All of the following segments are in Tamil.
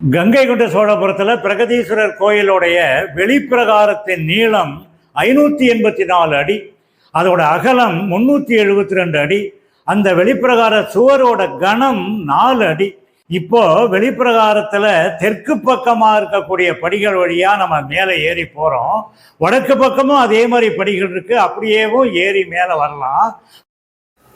கங்கை கொண்ட சோழபுரத்தில் பிரகதீஸ்வரர் கோயிலுடைய வெளிப்பிரகாரத்தின் நீளம் 584 அடி, அதோட அகலம் 372 அடி, அந்த வெளிப்பிரகார சுவரோட கனம் 4 அடி. இப்போ வெளிப்பிரகாரத்துல தெற்கு பக்கமா இருக்கக்கூடிய படிகள் வழியா நம்ம மேலே ஏறி போறோம். வடக்கு பக்கமும் அதே மாதிரி படிகள் இருக்கு, அப்படியேவும் ஏறி மேலே வரலாம்.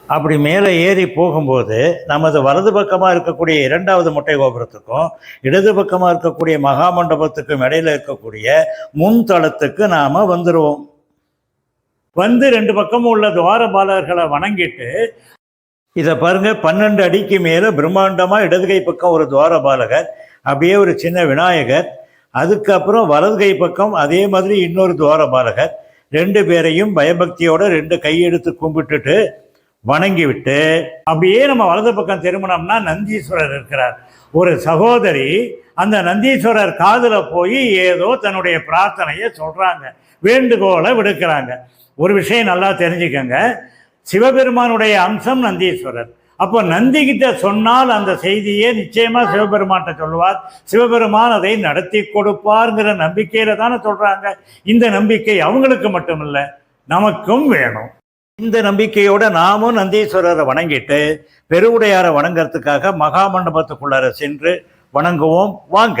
அப்படி மேலே ஏறி போகும்போது நமது வலது பக்கமாக இருக்கக்கூடிய 2வது மொட்டை கோபுரத்துக்கும் இடது பக்கமாக இருக்கக்கூடிய மகாமண்டபத்துக்கும் இடையில இருக்கக்கூடிய முன்தளத்துக்கு நாம் வந்துடுவோம். வந்து 2 பக்கமும் உள்ள துவாரபாலகர்களை வணங்கிட்டு, இதை பாருங்க, 12 அடிக்கு மேலே பிரம்மாண்டமாக இடது கை பக்கம் ஒரு துவாரபாலகர், அப்படியே ஒரு சின்ன விநாயகர், அதுக்கப்புறம் வலது கை பக்கம் அதே மாதிரி இன்னொரு துவாரபாலகர், 2 பேரையும் பயபக்தியோட 2 கையெடுத்து கும்பிட்டுட்டு வணங்கி விட்டு அப்படியே நம்ம வலது பக்கம் திரும்பினோம்னா நந்தீஸ்வரர் இருக்கிறார். ஒரு சகோதரி அந்த நந்தீஸ்வரர் காதில் போய் ஏதோ தன்னுடைய பிரார்த்தனையை சொல்கிறாங்க, வேண்டுகோளை விடுக்கிறாங்க. ஒரு விஷயம் நல்லா தெரிஞ்சுக்கங்க, சிவபெருமானுடைய அம்சம் நந்தீஸ்வரர். அப்போ நந்திகிட்ட சொன்னால் அந்த செய்தியை நிச்சயமாக சிவபெருமான்கிட்ட சொல்லுவார், சிவபெருமான் அதை நடத்தி கொடுப்பார்ங்கிற நம்பிக்கையில் தானே சொல்கிறாங்க. இந்த நம்பிக்கை அவங்களுக்கு மட்டுமில்லை, நமக்கும் வேணும். இந்த நம்பிக்கையோட நாமும் நந்தீஸ்வரரை வணங்கிட்டு பெருவுடையாரை வணங்கிறதுக்காக மகாமண்டபத்துக்குள்ளார சென்று வணங்குவோம். வாங்க.